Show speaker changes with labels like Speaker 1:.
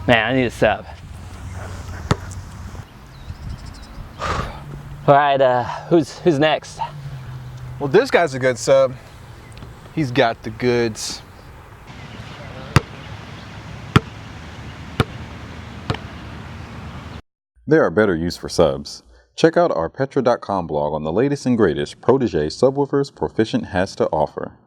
Speaker 1: Man, I need a sub. All right, who's next?
Speaker 2: Well, this guy's a good sub. He's got the goods.
Speaker 3: There are better use for subs. Check out our Petra.com blog on the latest and greatest protege subwoofers Proficient has to offer.